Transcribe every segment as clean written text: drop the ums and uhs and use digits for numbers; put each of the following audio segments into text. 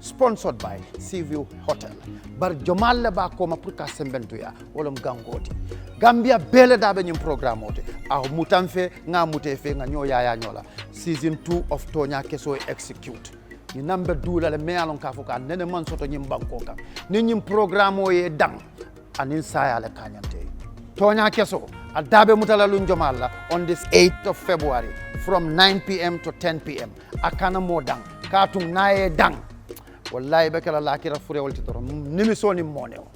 sponsored by Seaview Hotel. Bar Jomal ba ko ma pour ka sembentuya wolom gangoti. Gambia bele dabe nyum programme oti. A mutanfe nga mutefe nga nyo yaya nyola. Season 2 of Tonyaa Kesso execute. Ni number 2 la le me alon ka fuka nene man soto nyim banko kan. Ni nyim programme o ye dang anin saya le kanyante. Tonyaa Kesso adabe mutala lunjomala on this 8th of February from 9 p.m. to 10 p.m. Akana mo dang katung nae dang. Wallahi bekala lakira fure wolti toro nimisoni moneo.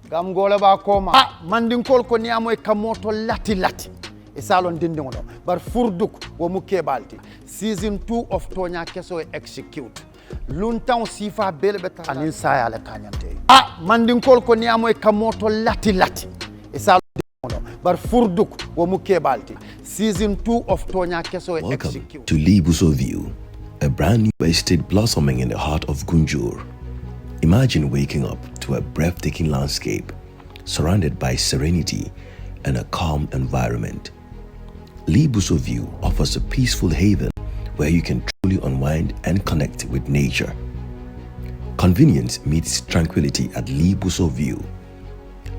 Gam gola ba koma mandin kol ko niamo e kamoto lati e salon dindingo do bar furduk wo mu kebalti season 2 of Tonyaa Kesso execute luntan sifa belbeta anin saya le kanyante mandin kol ko niamo e kamoto lati e salon dindingo do bar furduk wo mu kebalti season 2 of Tonyaa Kesso execute. Welcome to Libuso View, a brand new estate blossoming in the heart of Gunjur. Imagine waking up to a breathtaking landscape surrounded by serenity and a calm environment. Libuso View offers a peaceful haven where you can truly unwind and connect with nature. Convenience meets tranquility at Libuso View.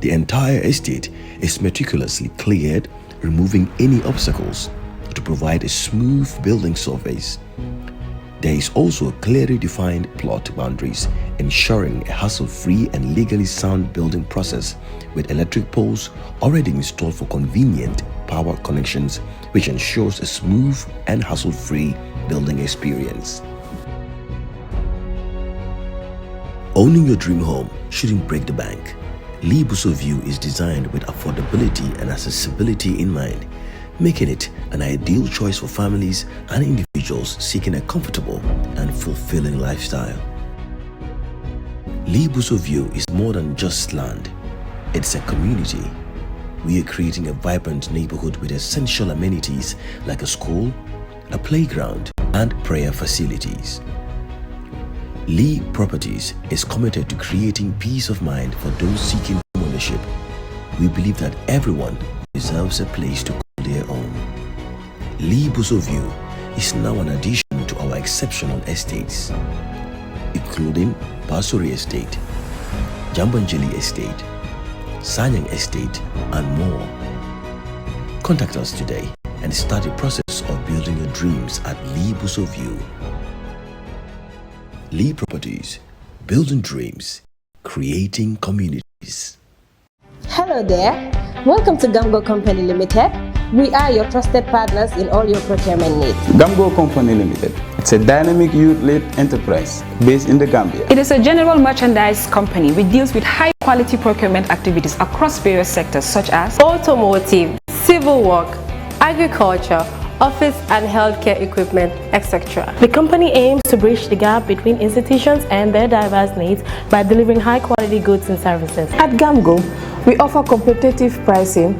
The entire estate is meticulously cleared, removing any obstacles to provide a smooth building surface. There is also clearly defined plot boundaries, ensuring a hassle-free and legally sound building process with electric poles already installed for convenient power connections, which ensures a smooth and hassle-free building experience. Owning your dream home shouldn't break the bank. Libuso View is designed with affordability and accessibility in mind, making it an ideal choice for families and individuals seeking a comfortable and fulfilling lifestyle. Libuso View is more than just land. It's a community. We are creating a vibrant neighborhood with essential amenities like a school, a playground, and prayer facilities. Lee Properties is committed to creating peace of mind for those seeking ownership. We believe that everyone deserves a place to their own. Libuso View is now an addition to our exceptional estates, including Basuri Estate, Jambanjeli Estate, Sanyang Estate, and more. Contact us today and start the process of building your dreams at Libuso View. Lee Properties, building dreams, creating communities. Hello there. Welcome to Gamgo Company Limited. We are your trusted partners in all your procurement needs. Gamgo Company Limited. It's a dynamic youth-led enterprise based in the Gambia. It is a general merchandise company which deals with high-quality procurement activities across various sectors such as automotive, civil work, agriculture, office and healthcare equipment, etc. The company aims to bridge the gap between institutions and their diverse needs by delivering high-quality goods and services. At Gamgo, we offer competitive pricing,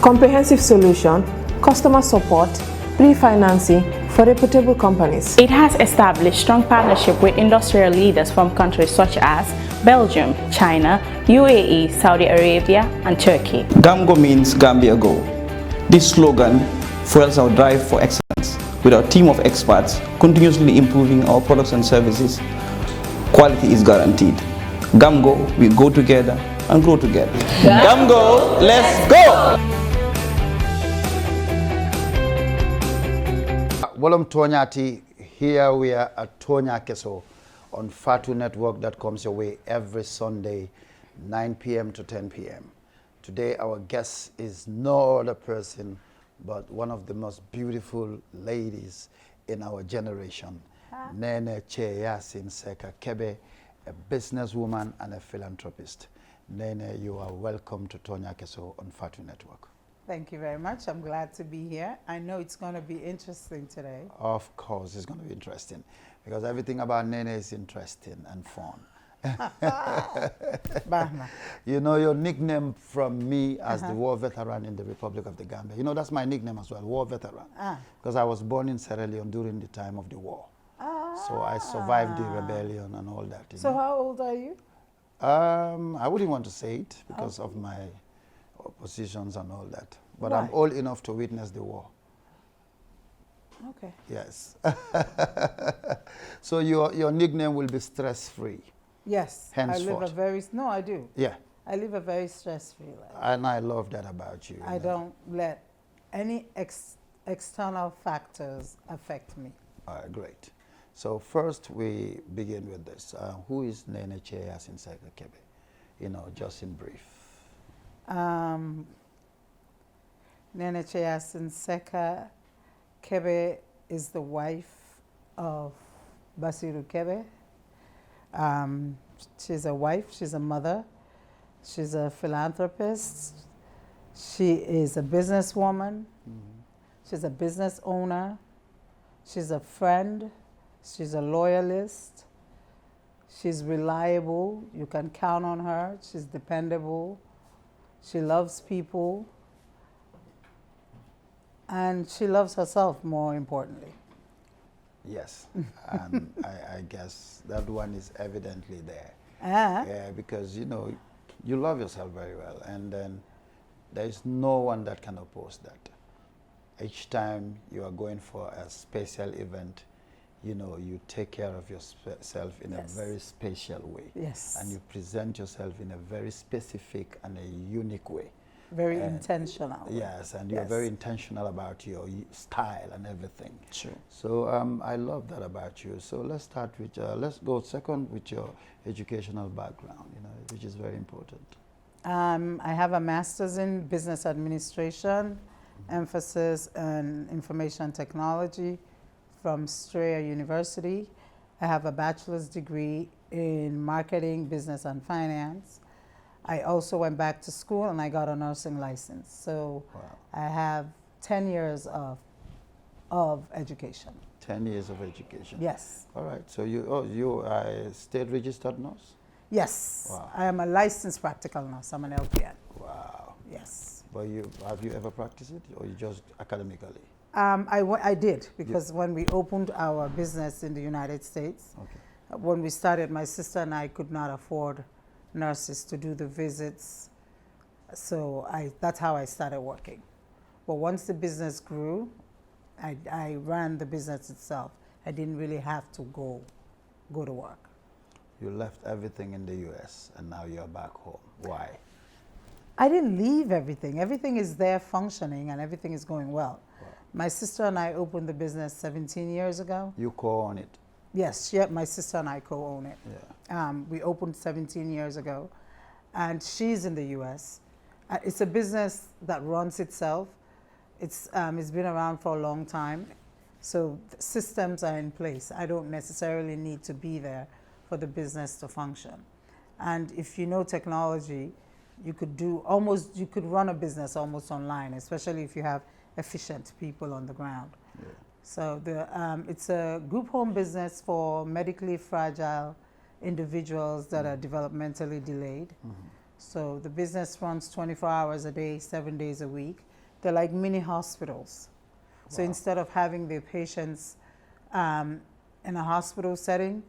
comprehensive solution, customer support, pre-financing for reputable companies. It has established strong partnership with industrial leaders from countries such as Belgium, China, UAE, Saudi Arabia, and Turkey. Gamgo means Gambia Go. This slogan fuels our drive for excellence with our team of experts continuously improving our products and services. Quality is guaranteed. Gamgo, we go together and grow together. Gamgo, let's go! Welcome Tonyati. Here we are at Tonyaa Kesso on Fatu Network that comes your way every Sunday, 9 p.m. to 10 p.m. Today our guest is no other person but one of the most beautiful ladies in our generation, Neneh Cheyassin Secka Kebbeh, a businesswoman and a philanthropist. Neneh, you are welcome to Tonyaa Kesso on Fatu Network. Thank you very much. I'm glad to be here. I know it's going to be interesting today. Of course, it's going to be interesting because everything about Neneh is interesting and fun. You know your nickname from me as the war veteran in the Republic of the Gambia. You know that's my nickname as well, war veteran. Because I was born in Sierra Leone during the time of the war. So I survived the rebellion and all that. So how old are you? I wouldn't want to say it because of my positions and all that. But I'm old enough to witness the war. Okay. Yes. So your nickname will be stress-free. Yes. Henceforth. I live a very, no, I do. Yeah. I live a very stress-free life. And I love that about you. I don't let any external factors affect me. All right, great. So first we begin with this. Who is Neneh Cheyassin Secka Kebbeh? You know, just in brief. Neneh Cheyassin Secka Kebbeh is the wife of Basiru Kebbeh. She's a wife, she's a mother, she's a philanthropist, she is a businesswoman, she's a business owner, she's a friend, she's a loyalist, she's reliable, you can count on her, she's dependable, she loves people, and she loves herself more importantly. Yes, and I guess that one is evidently there. Yeah, because you know, you love yourself very well, and then there is no one that can oppose that. Each time you are going for a special event, you know, you take care of yourself in a very special way. Yes. And you present yourself in a very specific and a unique way. Very intentional. Yes, and you're very intentional about your style and everything. True. So I love that about you. So let's start with, let's go second with your educational background, you know, which is very important. I have a master's in business administration, emphasis on information technology from Strayer University. I have a bachelor's degree in marketing, business, and finance. I also went back to school and I got a nursing license. So I have 10 years of education. 10 years of education. Yes. All right. So you are a state registered nurse? Yes. Wow. I am a licensed practical nurse. I'm an LPN. Wow. Yes. But have you ever practiced it, or you just academically? I did, because when we opened our business in the United States, when we started, my sister and I could not afford nurses to do the visits. So that's how I started working. But once the business grew, I ran the business itself. I didn't really have to go to work. You left everything in the U.S. and now you're back home. Why? I didn't leave everything. Everything is there functioning and everything is going well. Wow. My sister and I opened the business 17 years ago. You co-own it? Yes, my sister and I co-own it. Yeah. We opened 17 years ago, and she's in the U.S. It's a business that runs itself. It's been around for a long time, so the systems are in place. I don't necessarily need to be there for the business to function. And if you know technology, you could run a business almost online, especially if you have efficient people on the ground. Yeah. So it's a group home business for medically fragile individuals that are developmentally delayed. So the business runs 24 hours a day, 7 days a week. They're like mini hospitals. Wow. So instead of having the patients in a hospital setting,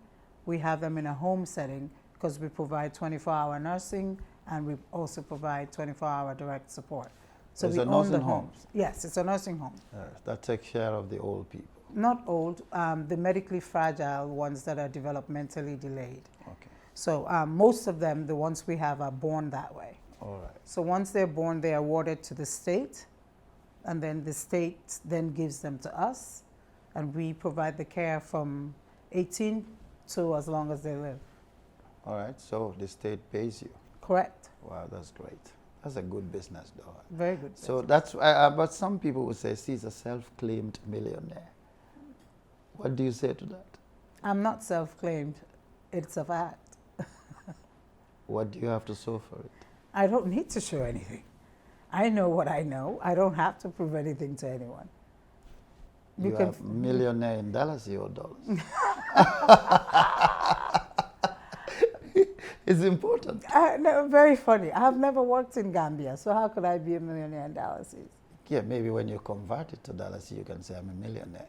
we have them in a home setting, because we provide 24-hour nursing and we also provide 24-hour direct support. So we own the homes. Yes, it's a nursing home. That takes care of the old people. Not old, the medically fragile ones that are developmentally delayed. Okay. So most of them, the ones we have, are born that way. All right. So once they're born, they're awarded to the state, and then the state then gives them to us, and we provide the care from 18 to as long as they live. All right, so the state pays you. Correct. Wow, that's great. That's a good business, though. Very good business. So that's, but some people would say she's a self-claimed millionaire. What do you say to that? I'm not self-claimed. It's a fact. What do you have to show for it? I don't need to show anything. I know what I know. I don't have to prove anything to anyone. You are millionaire in dollars or dollars? It's important. No, very funny. I have never worked in Gambia, so how could I be a millionaire in dollars? Yeah, maybe when you convert it to dollars, you can say I'm a millionaire.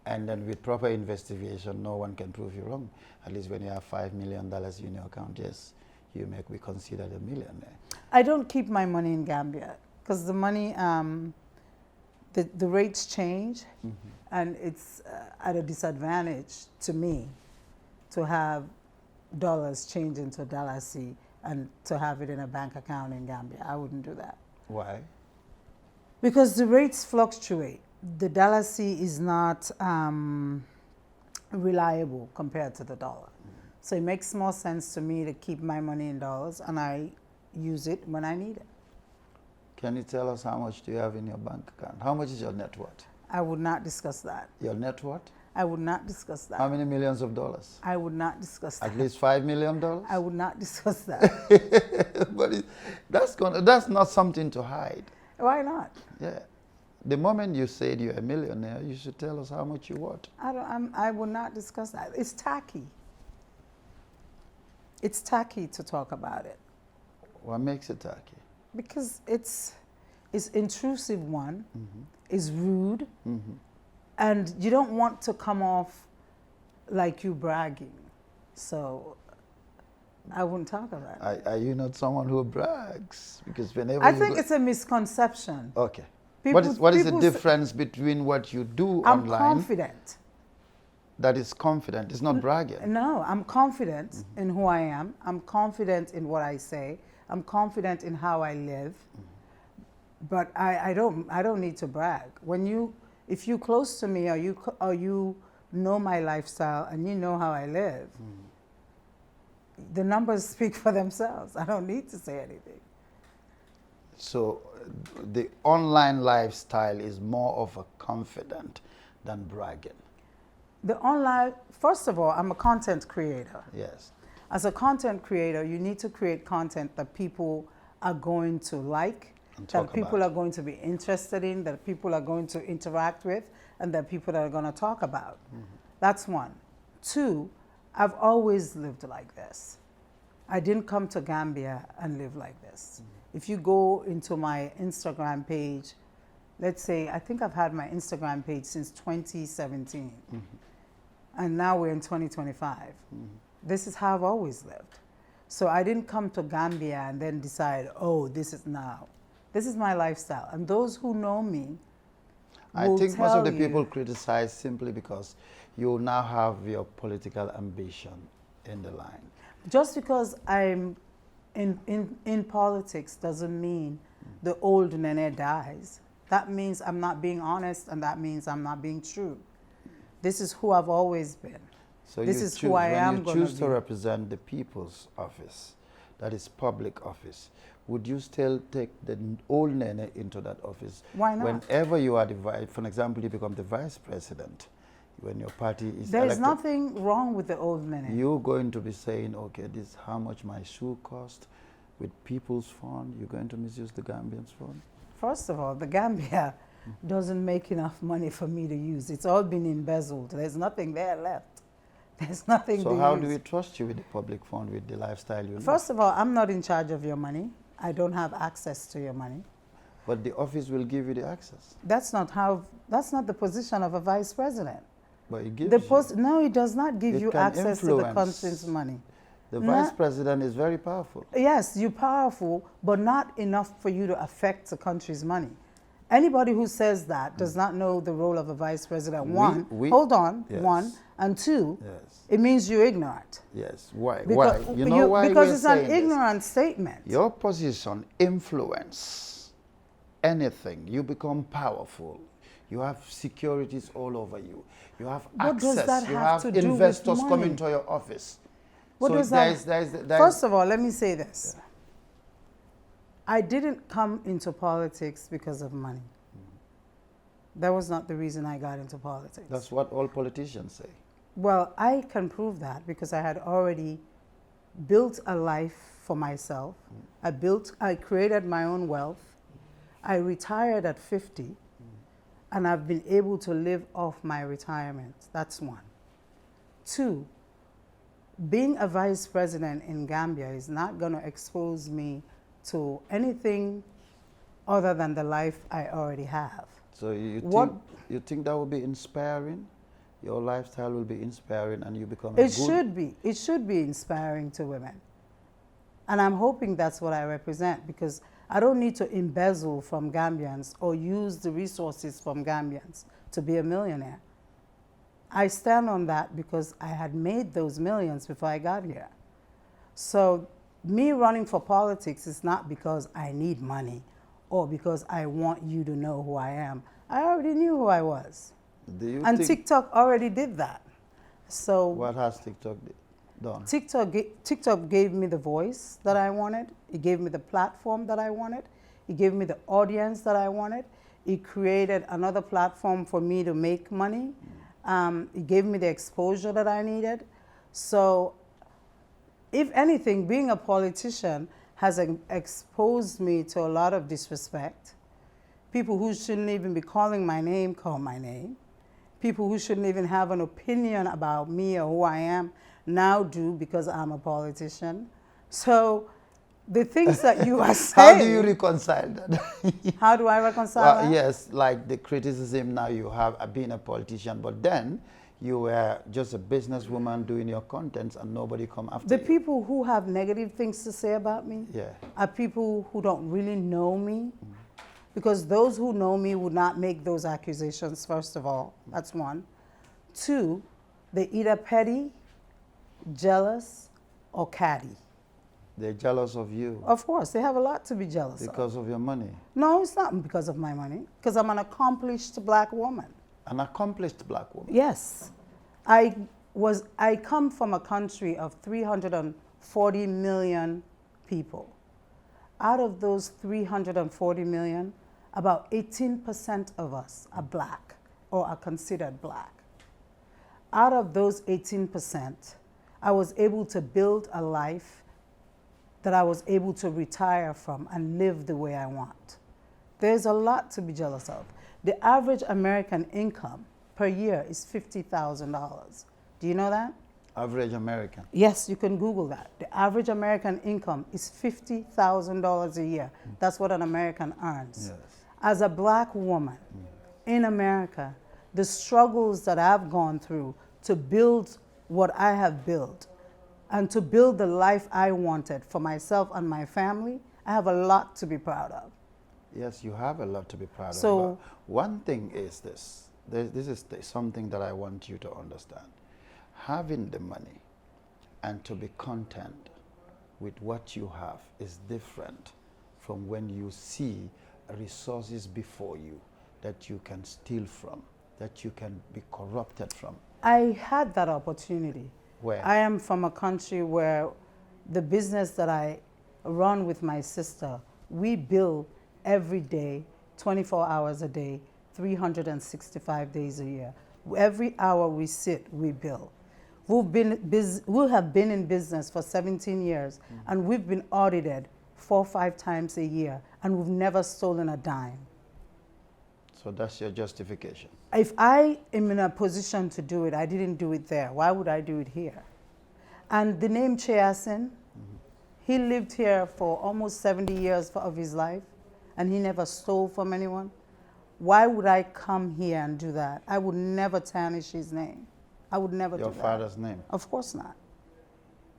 And then with proper investigation, no one can prove you wrong. At least when you have $5 million in your account, yes, you may be considered a millionaire. I don't keep my money in Gambia, because the money the rates change, and it's at a disadvantage to me to have dollars change into Dalasi and to have it in a bank account in Gambia. I wouldn't do that. Why? Because the rates fluctuate. The Dalasi is not reliable compared to the dollar. So it makes more sense to me to keep my money in dollars, and I use it when I need it. Can you tell us how much do you have in your bank account? How much is your net worth? I would not discuss that. Your net worth? I would not discuss that. How many millions of dollars? I would not discuss that. At least $5 million? I would not discuss that. But that's not something to hide. Why not? Yeah. The moment you said you're a millionaire, you should tell us how much you want. I would not discuss that. It's tacky. It's tacky to talk about it. What makes it tacky? Because it's intrusive, one, it's rude, and you don't want to come off like you bragging. So I wouldn't talk about it. Are you not someone who brags? Because whenever I think it's a misconception. Okay. People, what is the difference between what you do I'm online? confident. That is confident. It's not bragging. No, I'm confident in who I am. I'm confident in what I say. I'm confident in how I live. But I don't need to brag. If you're close to me or you know my lifestyle and you know how I live, the numbers speak for themselves. I don't need to say anything. So the online lifestyle is more of a confident than bragging. The online, first of all, I'm a content creator. Yes. As a content creator, you need to create content that people are going to like, that people are going to be interested in, that people are going to interact with, and that people are going to talk about. That's one. Two, I've always lived like this. I didn't come to Gambia and live like this. If you go into my Instagram page, let's say, I think I've had my Instagram page since 2017. And now we're in 2025. This is how I've always lived. So I didn't come to Gambia and then decide, oh, this is now. This is my lifestyle. And those who know me I think most of the people criticize simply because you now have your political ambition in the line. Just because I'm in politics doesn't mean the old Neneh dies. That means I'm not being honest, and that means I'm not being true. This is who I've always been. So this is who I am going to be. When you choose to represent the people's office, that is public office, would you still take the old Neneh into that office? Why not? Whenever you are for example, you become the vice president, when your party is There's elected, nothing wrong with the old Neneh. You're going to be saying, okay, this is how much my shoe cost with people's fund. You're going to misuse the Gambians' fund? First of all, the Gambia doesn't make enough money for me to use. It's all been embezzled. There's nothing there left. There's nothing to use. So how do we trust you with the public fund, with the lifestyle you live? First of all, I'm not in charge of your money. I don't have access to your money. But the office will give you the access. That's not the position of a vice president. But it gives you. No, it does not give you access to the country's money. The vice president is very powerful. Yes, you're powerful, but not enough for you to affect the country's money. Anybody who says that does not know the role of a vice president. Hold on. Yes. One, and two, yes, it means you're ignorant. Yes. Why? Because, why? You know why? Because it's an ignorant statement. Your position influence anything. You become powerful. You have securities all over you. You have access. Does that you have have to do investors with coming money? to your office. What so does that? First of all, let me say this. Yeah. I didn't come into politics because of money. That was not the reason I got into politics. That's what all politicians say. Well, I can prove that because I had already built a life for myself. I created my own wealth. I retired at 50, and I've been able to live off my retirement. That's one. Two, being a vice president in Gambia is not going to expose me to anything other than the life I already have. So you think that will be inspiring? Your lifestyle will be inspiring, and you become It should be inspiring to women. And I'm hoping that's what I represent, because I don't need to embezzle from Gambians or use the resources from Gambians to be a millionaire. I stand on that because I had made those millions before I got here. So me running for politics is not because I need money or because I want you to know who I am. I already knew who I was. And TikTok already did that. So what has TikTok done? TikTok gave me the voice that I wanted. It gave me the platform that I wanted. It gave me the audience that I wanted. It created another platform for me to make money. It gave me the exposure that I needed. So if anything, being a politician has exposed me to a lot of disrespect. People who shouldn't even be calling my name call my name. People who shouldn't even have an opinion about me or who I am now do because I'm a politician. So the things that you are saying... How do you reconcile that? How do I reconcile that? Yes, like the criticism now you have being a politician, but then you were just a businesswoman doing your contents and nobody come after you. The people who have negative things to say about me are people who don't really know me. Because those who know me would not make those accusations, first of all. That's one. Two, they either petty, jealous, or catty. They're jealous of you. Of course, they have a lot to be jealous of. Because of your money? No, it's not because of my money. Because I'm an accomplished black woman. An accomplished black woman? Yes. I come from a country of 340 million people. Out of those 340 million, about 18% of us are black or are considered black. Out of those 18%, I was able to build a life that I was able to retire from and live the way I want. There's a lot to be jealous of. The average American income per year is $50,000. Do you know that? Average American? Yes, you can Google that. The average American income is $50,000 a year. That's what an American earns. Yes. As a black woman in America, the struggles that I've gone through to build what I have built and to build the life I wanted for myself and my family, I have a lot to be proud of. Yes, you have a lot to be proud of. So one thing is this. This is something that I want you to understand. Having the money and to be content with what you have is different from when you see resources before you that you can steal from, that you can be corrupted from. I had that opportunity. Where? I am from a country where the business that I run with my sister, we bill every day, 24 hours a day, 365 days a year. Every hour we sit, we bill. We have been in business for 17 years, and we've been audited 4 or 5 times a year, and we've never stolen a dime. So that's your justification? If I am in a position to do it, I didn't do it there. Why would I do it here? And the name Cheyassin, he lived here for almost 70 years of his life, and he never stole from anyone. Why would I come here and do that? I would never tarnish his name. I would never do that. Your father's name? Of course not.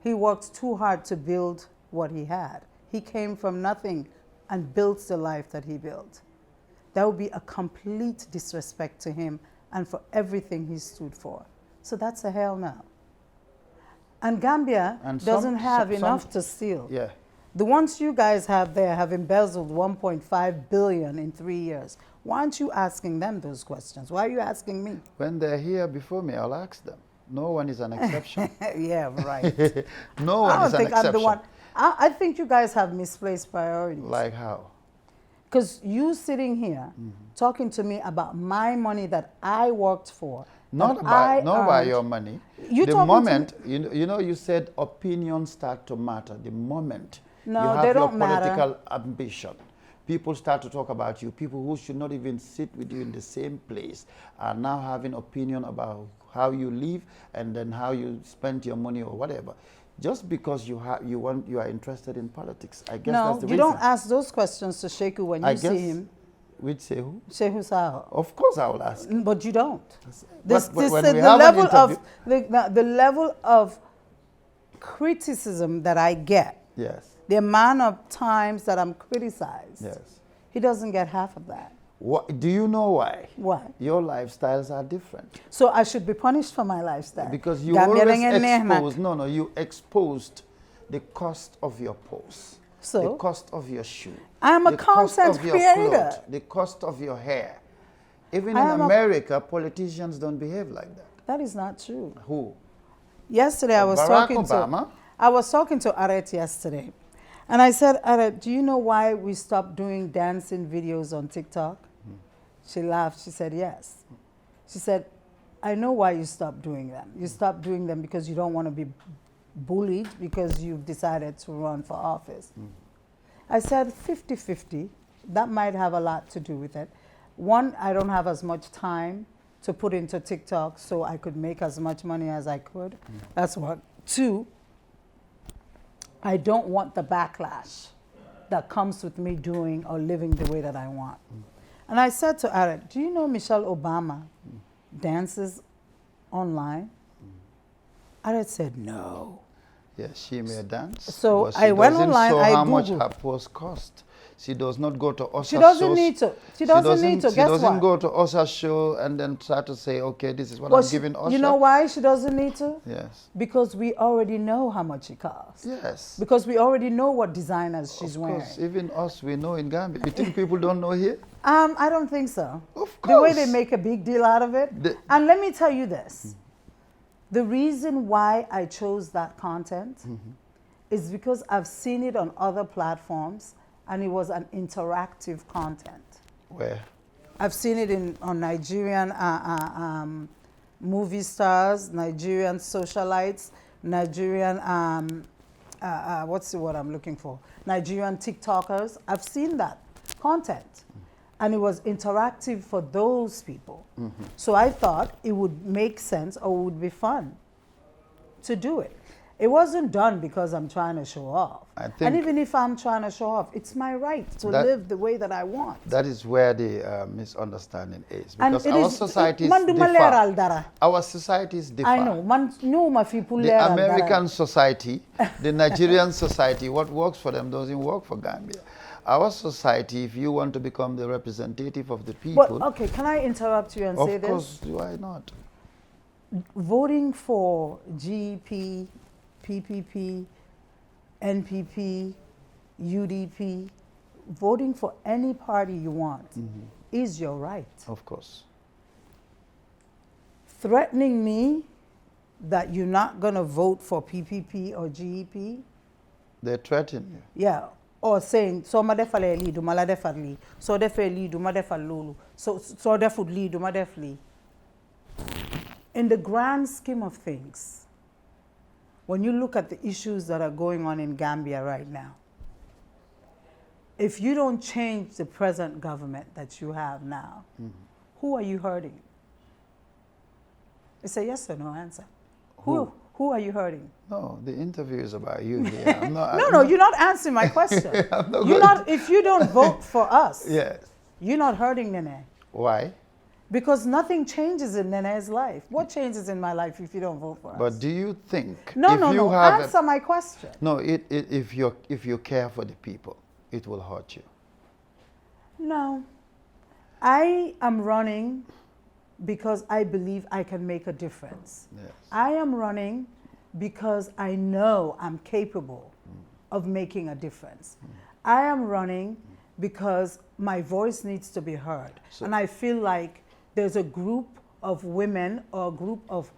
He worked too hard to build what he had. He came from nothing and built the life that he built. That would be a complete disrespect to him and for everything he stood for. So that's a hell no. And Gambia doesn't have enough to steal. Yeah. The ones you guys have there have embezzled 1.5 billion in 3 years. Why aren't you asking them those questions? Why are you asking me? When they're here before me, I'll ask them. No one is an exception. Yeah, right. No one is an exception. I'm the one. I think you guys have misplaced priorities. Like how? Because you sitting here talking to me about my money that I worked for. Not about your money. The moment, you know, you said opinions start to matter. The moment you have your political ambition, people start to talk about you. People who should not even sit with you in the same place are now having opinion about how you live and then how you spend your money or whatever. Just because you are interested in politics, I guess that's the reason. No, you don't ask those questions to Sheku when you see him. Which Shehu? Shehu Sao. Of course I will ask. But you don't. The level of criticism that I get. Yes. The amount of times that I'm criticized, Yes. he doesn't get half of that. What, do you know why? Why? Your lifestyles are different. So I should be punished for my lifestyle. Because you Gambia always lang en exposed, you exposed the cost of your post, So? the cost of your shoe. I'm a the cost content of your creator. clothes, the cost of your hair. Even I in am a- America, politicians don't behave like that. That is not true. Who? Yesterday I was Barack talking Obama? I was talking to Aret yesterday. And I said, Aret, do you know why we stopped doing dancing videos on TikTok? She laughed. She said, yes. She said, I know why you stopped doing them. You stopped doing them because you don't want to be bullied because you've decided to run for office. I said 50-50. That might have a lot to do with it. One, I don't have as much time to put into TikTok so I could make as much money as I could. That's one. Two, I don't want the backlash that comes with me doing or living the way that I want. And I said to Aret, do you know Michelle Obama dances online? Aret said, no. Yes, she may dance. So but she I went doesn't online, show I how much Googled. her post cost. She does not go to Osa's She doesn't shows. need to. She doesn't need to. She Guess doesn't what? go to Osa's show and then try to say, okay, this is what Well, I'm giving Osa. you know why she doesn't need to? Yes. Because we already know how much it costs. Yes. Because we already know what designers she's Of wearing. course, even us, we know in Gambia. You think people don't know here? I don't think so. Of The way course. they make a big deal out of it. And let me tell you this. The reason why I chose that content is because I've seen it on other platforms and it was an interactive content. Where? I've seen it on Nigerian movie stars, Nigerian socialites, Nigerian, what's the word I'm looking for? Nigerian TikTokers. I've seen that content. And it was interactive for those people. So I thought it would make sense or would be fun to do it. It wasn't done because I'm trying to show off. I think And even if I'm trying to show off, it's my right to live the way that I want. That is where the misunderstanding is. And Because it our is- societies man du ma differ. leeral dara. Our societies differ. I know. Man, no, ma fi pour The leeral dara. American society, the Nigerian society, what works for them doesn't work for Gambia. Our society, if you want to become the representative of the people, But, okay, can I interrupt you and say of this? course, why not? Voting for GEP, PPP, NPP, UDP, voting for any party you want is your right. Of course. Threatening me that you're not going to vote for PPP or GEP, They threaten you. yeah, or saying, so ma defa le lidu, ma la defa li, so defa lidu, ma defa lulu, so defa lidu, ma defa li. In the grand scheme of things, when you look at the issues that are going on in Gambia right now, if you don't change the present government that you have now, who are you hurting? It's a yes or no answer. Who are you hurting? No, the interview is about you here. I'm not, No, you're not answering my question. If you don't vote for us, Yes. you're not hurting Neneh. Why? Because nothing changes in Neneh's life. What changes in my life if you don't vote for us? But do you think No, if no, you no. have Answer my question. no, if you care for the people, it will hurt you. No. I am running because I believe I can make a difference. Yes. I am running because I know I'm capable of making a difference. I am running because my voice needs to be heard. And I feel like there's a group of women or a group of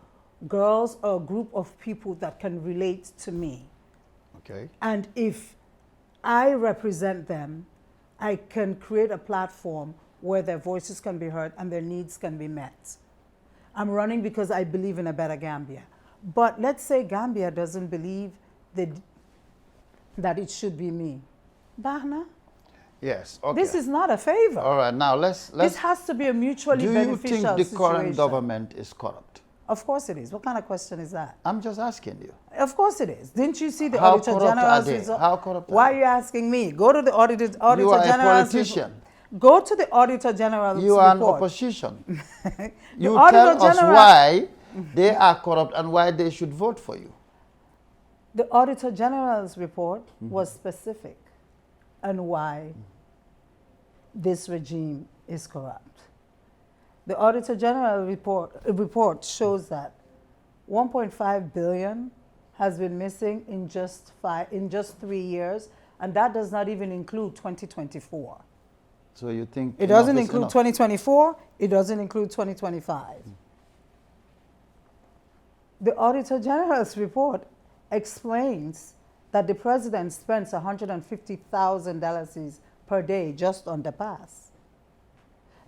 girls or a group of people that can relate to me. Okay. And if I represent them, I can create a platform where their voices can be heard and their needs can be met. I'm running because I believe in a better Gambia. But let's say Gambia doesn't believe that it should be me. Bahna, Yes. Okay. this is not a favor. All right. Now let's. This has to be a mutually Do you beneficial think the situation. current government is corrupt? Of course it is. What kind of question is that? I'm just asking you. Of course it is. Didn't you see the How Auditor corrupt are General's they? result? How corrupt are Why they? are you asking me? Go to the Auditor You are a General's politician. Go to the Auditor General's You are an report. opposition. The You Auditor tell us General- why they are corrupt and why they should vote for you. The Auditor General's report was specific on why this regime is corrupt. The Auditor General report shows that 1.5 billion has been missing in just 3 years, and that does not even include 2024. So you think it doesn't include 2024, it doesn't include 2025. The Auditor General's report explains that the president spends $150,000 per day just on the pass.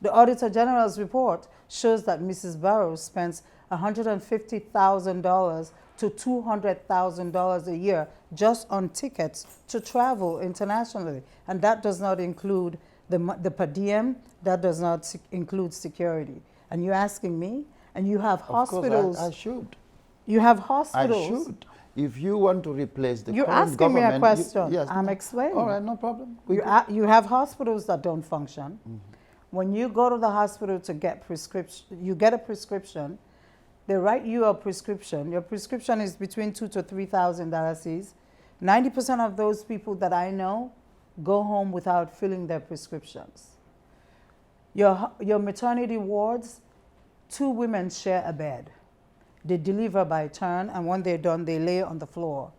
The Auditor General's report shows that Mrs. Barrow spends $150,000 to $200,000 a year just on tickets to travel internationally. And that does not include the per diem, that does not include security. And you're asking me? And you have hospitals. Of course, I should. You have hospitals. I should. If you want to replace the You're current asking me government... a question. Yes. I'm explaining. All right, no problem. You have hospitals that don't function. When you go to the hospital to get prescription, you get a prescription, they write you a prescription. Your prescription is between $2,000 to $3,000. 90% of those people that I know go home without filling their prescriptions. Your maternity wards, 2 women share a bed. They deliver by turn, and when they're done, they lay on the floor.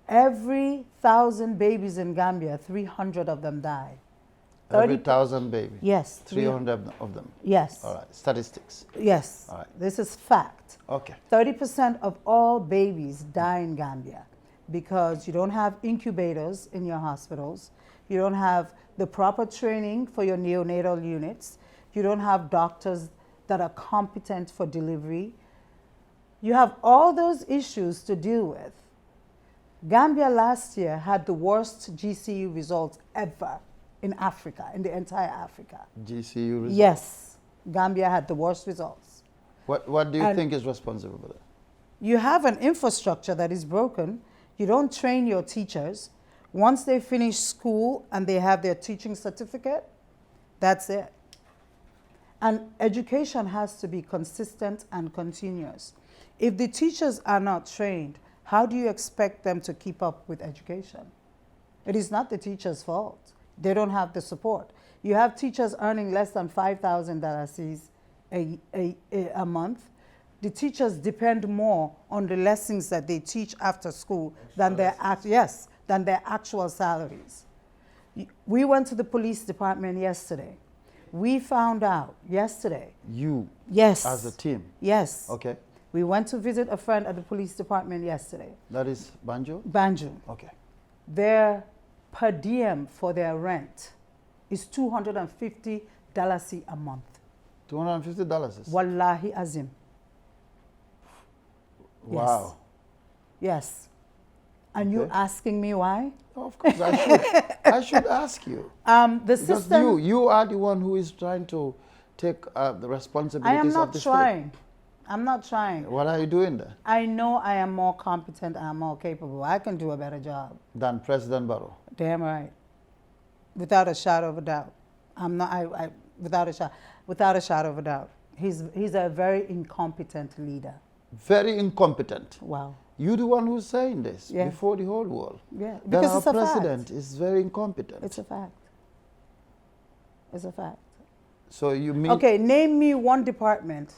Every 1,000 babies in Gambia, 300 of them die. Every 1,000 babies? Yes. 300 of them? Yes. All right, statistics? Yes. All right. This is fact. Okay. 30% of all babies die in Gambia because you don't have incubators in your hospitals, you don't have the proper training for your neonatal units, you don't have doctors that are competent for delivery. You have all those issues to deal with. Gambia last year had the worst GCU results ever in Africa, in the entire Africa. GCU results? Yes, Gambia had the worst results. What do you think is responsible for that? You have an infrastructure that is broken. You don't train your teachers. Once they finish school and they have their teaching certificate, that's it. And education has to be consistent and continuous. If the teachers are not trained, how do you expect them to keep up with education? It is not the teacher's fault. They don't have the support. You have teachers earning less than $5,000 a month. The teachers depend more on the lessons that they teach after school than their actual salaries. We went to the police department yesterday. We found out yesterday. You? Yes. As a team? Yes. Okay. We went to visit a friend at the police department yesterday. That is Banjo? Banjo. Okay. Their per diem for their rent is $250 a month. $250? Wallahi Azim. Wow. Yes. And you asking me why? Oh, of course, I should. I should ask you. The system. You are the one who is trying to take the responsibilities of the state. I am not trying. I'm not trying. What are you doing there? I know I am more competent and I'm more capable. I can do a better job. Than President Barrow? Damn right. Without a shadow of a doubt. I'm not, without a shadow of a doubt. He's a very incompetent leader. Very incompetent? Wow. You're the one who's saying this before the whole world. Yeah, that because our it's a president fact. is very incompetent. It's a fact. It's a fact. So you mean... Okay, name me one department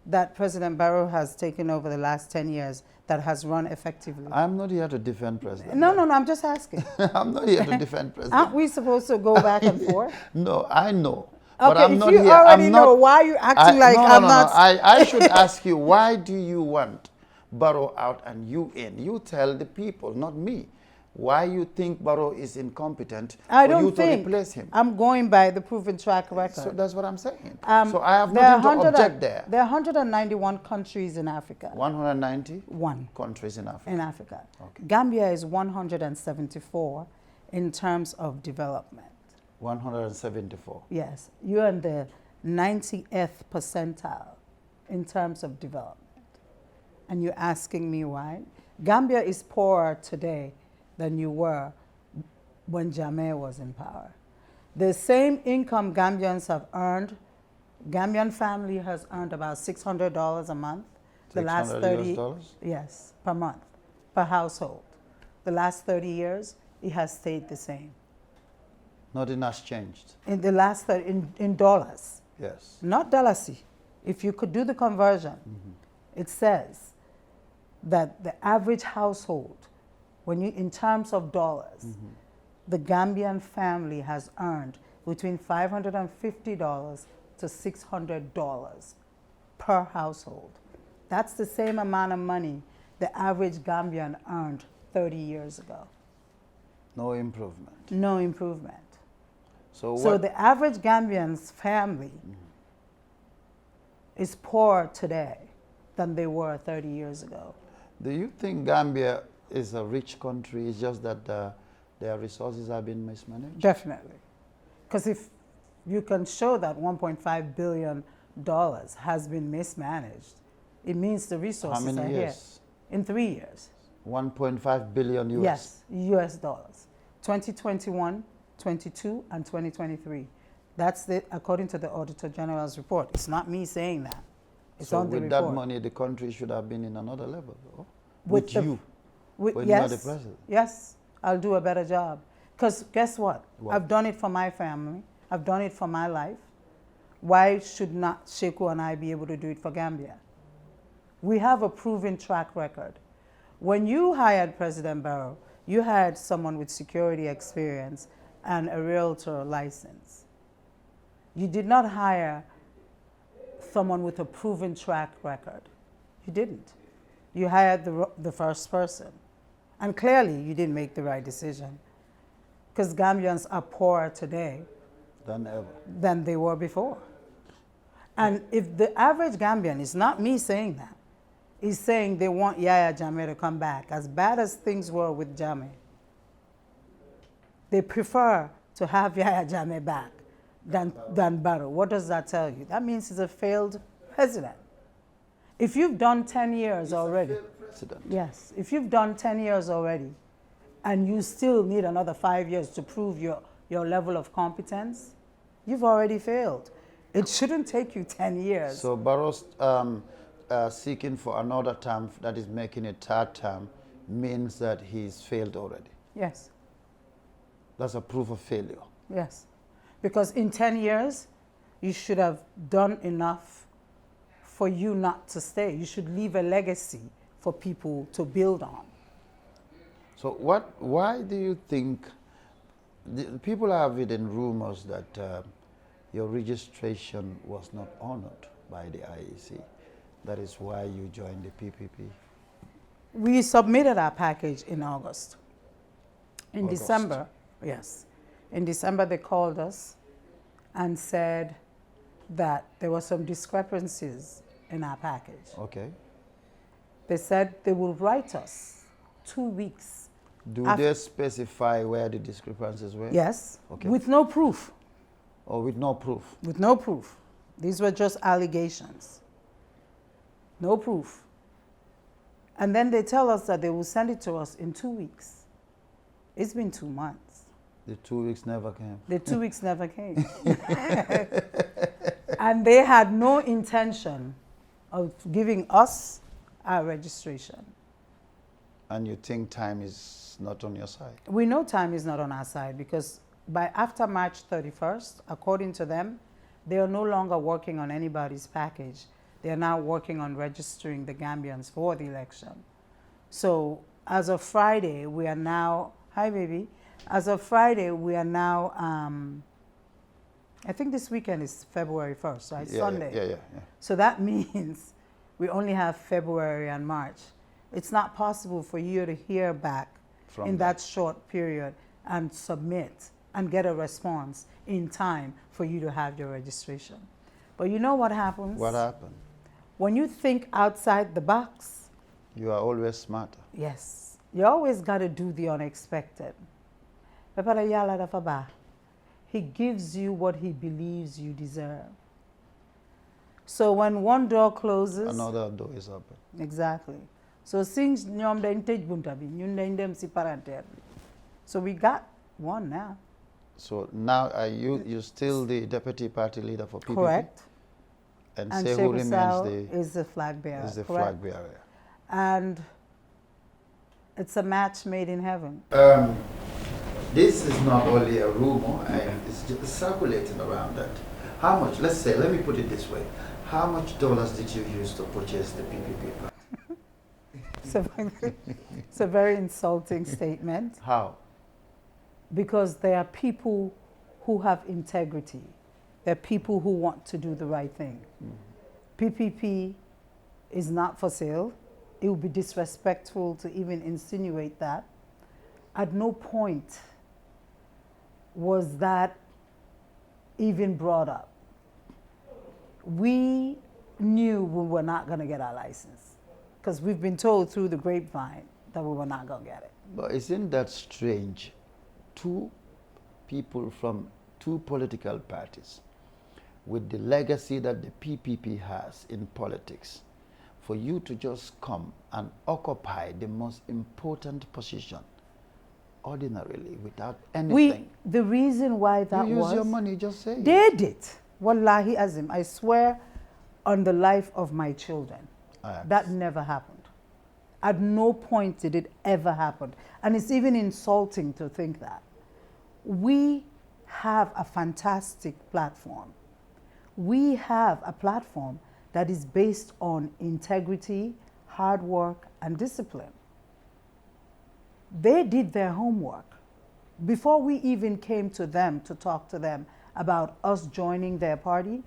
that President Barrow has taken over the last 10 years that has run effectively. I'm not here to defend President No, I'm just asking. I'm not here to defend President. Aren't we supposed to go back and forth? No, I know. Okay, but I'm if not you here. already I'm know, not, why are you acting like I'm not... I should ask you, why do you want Barrow out and you in? You tell the people, not me. Why you think Barrow is incompetent for you to replace him? I'm going by the proven track record. So that's what I'm saying. So I have nothing to object there. There are 191 countries in Africa. 191 countries in Africa. In Africa. Okay. Gambia is 174 in terms of development. 174. Yes. You're in the 90th percentile in terms of development. And you're asking me why? Gambia is poorer today than you were when Jammeh was in power. The same income Gambians have earned, Gambian family has earned about $600 a month. The last $600 30 US? Yes, per month, per household. The last 30 years, it has stayed the same. Nothing has changed. In the last 30, in dollars, Yes. not dollars. If you could do the conversion, it says that the average household, when you in terms of dollars, the Gambian family has earned between $550 to $600 per household. That's the same amount of money the average Gambian earned 30 years ago. No improvement. No improvement. So So what? the average Gambian's family is poorer today than they were 30 years ago. Do you think Gambia is a rich country? It's just that their resources have been mismanaged? Definitely. Because if you can show that $1.5 billion has been mismanaged, it means the resources How many are years? here. In 3 years. 1.5 billion US. Yes, US dollars. 2021, 22, and 2023. That's according to the Auditor General's report. It's not me saying that. It's So on the with report. that money, the country should have been in another level. Oh? With With the- you. When you yes, are the president. Yes, I'll do a better job. Because guess what? What? I've done it for my family. I've done it for my life. Why should not Sheku and I be able to do it for Gambia? We have a proven track record. When you hired President Barrow, you hired someone with security experience and a realtor license. You did not hire someone with a proven track record. You didn't. You hired the first person. And clearly, you didn't make the right decision. Because Gambians are poorer today Than ever. than they were before. And if the average Gambian, is not me saying that, is saying they want Yaya Jammeh to come back, as bad as things were with Jammeh, they prefer to have Yaya Jammeh back than Barrow. What does that tell you? That means he's a failed president. If you've done 10 years already, President. yes, if you've done 10 years already, and you still need another 5 years to prove your level of competence, you've already failed. It shouldn't take you 10 years. So Barrow's seeking for another term that is making it third term means that he's failed already. Yes, That's a proof of failure. yes. Because in 10 years, you should have done enough for you not to stay. You should leave a legacy for people to build on. So why do you think, people have it in rumors that your registration was not honored by the IEC. That is why you joined the PPP. We submitted our package in August. In August. December, yes. In December, they called us and said that there were some discrepancies in our package. Okay. They said they will write us 2 weeks. Do After- they specify where the discrepancies were? Yes, Okay. with no proof. Or with no proof? With no proof. These were just allegations. No proof. And then they tell us that they will send it to us in 2 weeks. It's been 2 months. The 2 weeks never came. The 2 weeks never came. And they had no intention of giving us our registration. And you think time is not on your side? We know time is not on our side because after March 31st, according to them, they are no longer working on anybody's package. They are now working on registering the Gambians for the election. So as of Friday, we are now, hi baby, as of Friday, we are now, I think this weekend is February 1st, right? Sunday. Yeah. So that means we only have February and March. It's not possible for you to hear back From in that. that short period and submit and get a response in time for you to have your registration. But you know what happens? What happened? When you think outside the box, You are always smarter. yes, you always got to do the unexpected. Pepala yala da faba. He gives you what he believes you deserve. So when one door closes, Another door is open. exactly. So since ñom dañ tej bunta bi ñun dañ dem ci parenthèse bi. So we got one now. So now are you still the deputy party leader for PPP? Correct. And And Sehu Sheikh remains Sao the is the flag bearer. is the correct? flag bearer. And it's a match made in heaven. This is not only a rumor, and it's just circulating around that. How much, let's say, let me put it this way, how much dollars did you use to purchase the PPP? It's a very insulting statement How? because there are people who have integrity. There are people who want to do the right thing. PPP is not for sale. It would be disrespectful to even insinuate that. At no point was that even brought up. We knew we were not going to get our license because we've been told through the grapevine that we were not going to get it. But isn't that strange? Two people from two political parties with the legacy that the PPP has in politics, for you to just come and occupy the most important position ordinarily without anything. The reason why that you use was... your money, just say it. They did. Wallahi Azim, I swear on the life of my children. That never happened. At no point did it ever happen. And it's even insulting to think that. We have a fantastic platform. We have a platform that is based on integrity, hard work, and discipline. They did their homework. Before we even came to them to talk to them about us joining their party,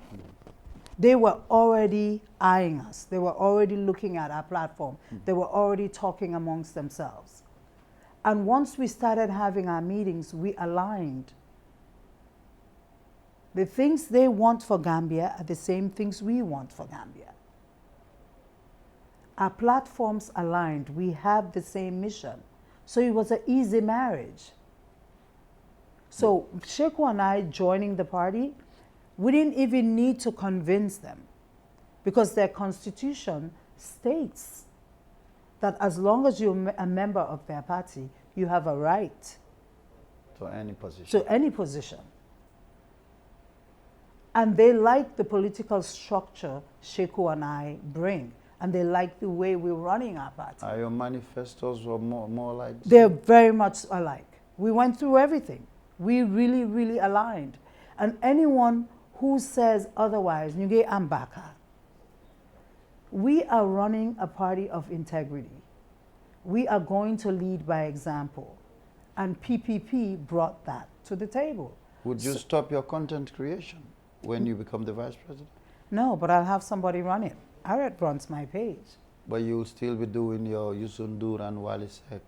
they were already eyeing us. They were already looking at our platform. They were already talking amongst themselves. And once we started having our meetings, we aligned. The things they want for Gambia are the same things we want for Gambia. Our platforms aligned. We have the same mission. So it was an easy marriage. So Sheku and I joining the party, we didn't even need to convince them because their constitution states that as long as you're a member of their party, you have a right to any position. To any position. And they like the political structure Sheku and I bring. And they like the way we're running our party. Are your manifestos or more like this? They're very much alike. We went through everything. We really, really aligned. And anyone who says otherwise, Nyuge Ambaka, we are running a party of integrity. We are going to lead by example. And PPP brought that to the table. Would you stop your content creation when you become the vice president? No, but I'll have somebody run it. Harriet runs my page. But you'll still be doing your Yusundur and Wali Sek,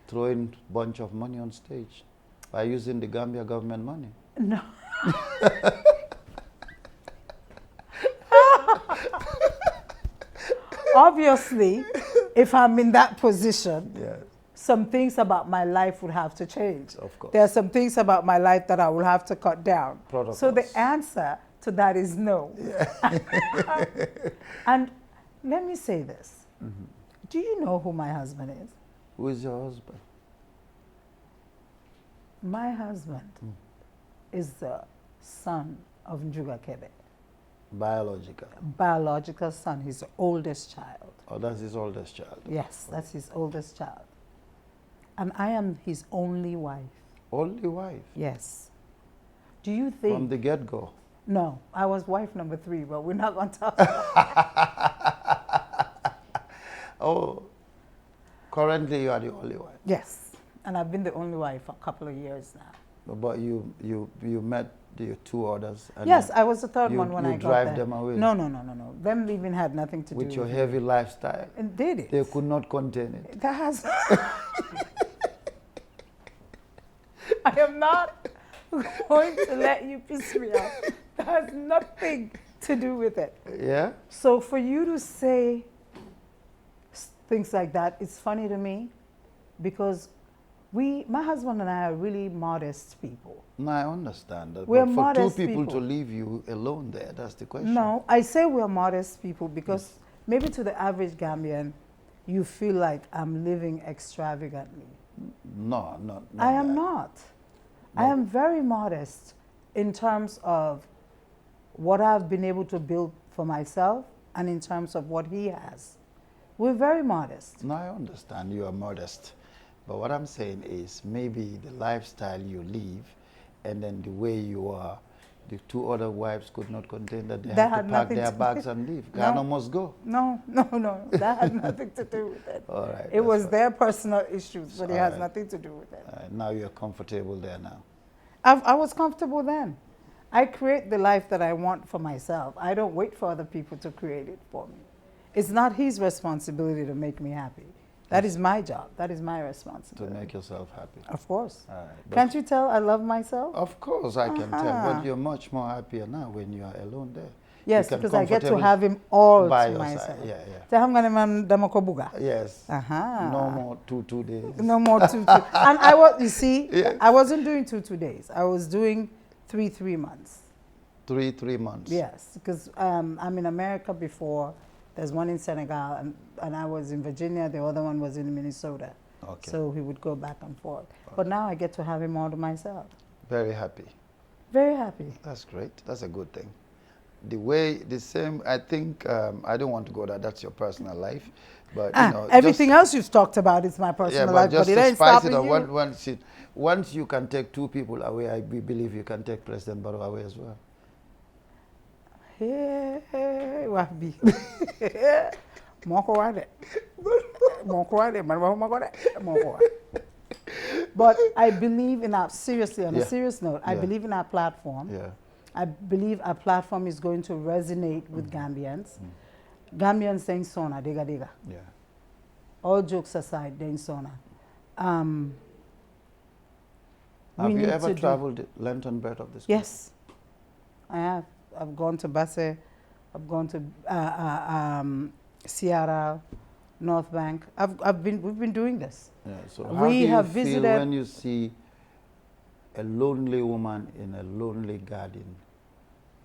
throwing a bunch of money on stage by using the Gambia government money. No. Obviously, if I'm in that position, some things about my life would have to change. Of course. There are some things about my life that I will have to cut down. Protocols. So the answer to that is no. Yeah. And let me say this. Do you know who my husband is? Who is your husband? My husband is the son of Njuga Kebbeh. Biological? Biological son. He's the oldest child. Oh, that's his oldest child? Yes, that's his oldest child. And I am his only wife. Only wife? Yes. Do you think... From the get-go? No, I was wife number 3, but we're not going to talk about that. Oh, currently you are the only wife? Yes, and I've been the only wife for a couple of years now. But you met the 2 others? And yes, I was the third one when I got there. You drive them away? No. Them even had nothing to do with with your heavy lifestyle? And did it. They could not contain it. That has... I am not going to let you piss me off. That has nothing to do with it. Yeah? So for you to say things like that, it's funny to me because my husband and I are really modest people. No, I understand that. We're but for modest 2 people people. to leave you alone there, that's the question. No, I say we're modest people because maybe to the average Gambian, you feel like I'm living extravagantly. No. I am not. I am very modest in terms of what I've been able to build for myself and in terms of what he has. We're very modest. No, I understand you are modest. But what I'm saying is maybe the lifestyle you live and then the way you are, the two other wives could not contain that they have to pack their bags and leave. Ghana must go. No. That had nothing to do with it. All right. It was their personal issues, but it has right. nothing to do with it. Now you're comfortable there now. I was comfortable then. I create the life that I want for myself. I don't wait for other people to create it for me. It's not his responsibility to make me happy. That is my job. That is my responsibility. To make yourself happy. Of course. All right. Can't you tell I love myself? Of course I can tell, but you're much more happier now when you are alone there. Yes, because I get to have him all by to myself. Yeah. Yes. No more 2 days. No more 2 And I was, you see, yes. I wasn't doing 2 days. I was doing 3 months. 3 months. Yes, because I'm in America before. There's one in Senegal, and I was in Virginia. The other one was in Minnesota. Okay. So he would go back and forth. Okay. But now I get to have him all to myself. Very happy. Very happy. That's great. That's a good thing. The same, I think, I don't want to go there. That's your personal life. But, you know, everything else you've talked about is my personal life, but it ain't stopping you. Once you can take 2 people away, I believe you can take President Barrow away as well. Hey, Wabi. But I believe in our, seriously, on a serious note, I believe in our platform. Yeah. I believe our platform is going to resonate with Gambians. Gambians saying sona, diga diga. Yeah. All jokes aside, then sona. Have you ever traveled the length and breadth of this country? Yes, I have. I've gone to Basse, I've gone to Sierra, North Bank. We've been doing this. Yeah, so how do you feel when you see a lonely woman in a lonely garden,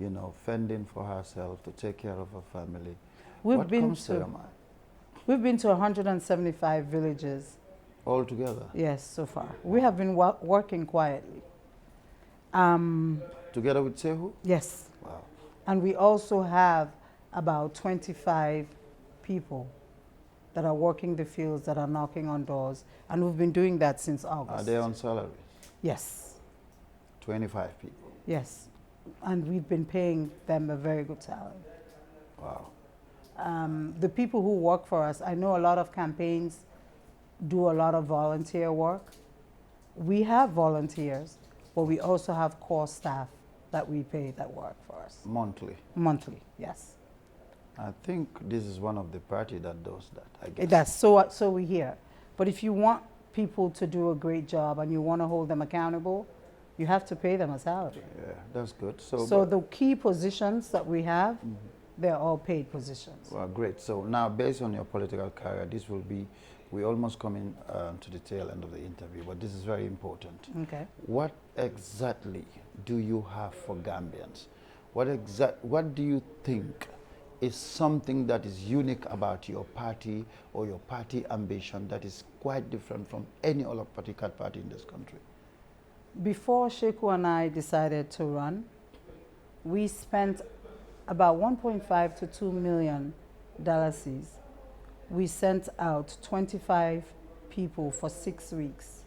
you know, fending for herself to take care of her family? What comes to your mind? We've been to 175 villages. All together? Yes, so far. We have been working quietly. Together with Sehu? Yes. Wow. And we also have about 25 people that are working the fields, that are knocking on doors. And we've been doing that since August. Are they on salaries? Yes. 25 people? Yes. And we've been paying them a very good salary. Wow. The people who work for us, I know a lot of campaigns do a lot of volunteer work. We have volunteers, but we also have core staff that we pay that work for us. Monthly? Monthly, yes. I think this is one of the party that does that, I guess. It does, so we hear. But if you want people to do a great job and you want to hold them accountable, you have to pay them a salary. Yeah, that's good. So the key positions that we have, they're all paid positions. Well, great. So now, based on your political career, this will be, we're almost coming to the tail end of the interview, but this is very important. Okay. What exactly do you have for Gambians? What do you think is something that is unique about your party or your party ambition that is quite different from any other political party in this country? Before Sheku and I decided to run, we spent about 1.5 to 2 million dollars. We sent out 25 people for 6 weeks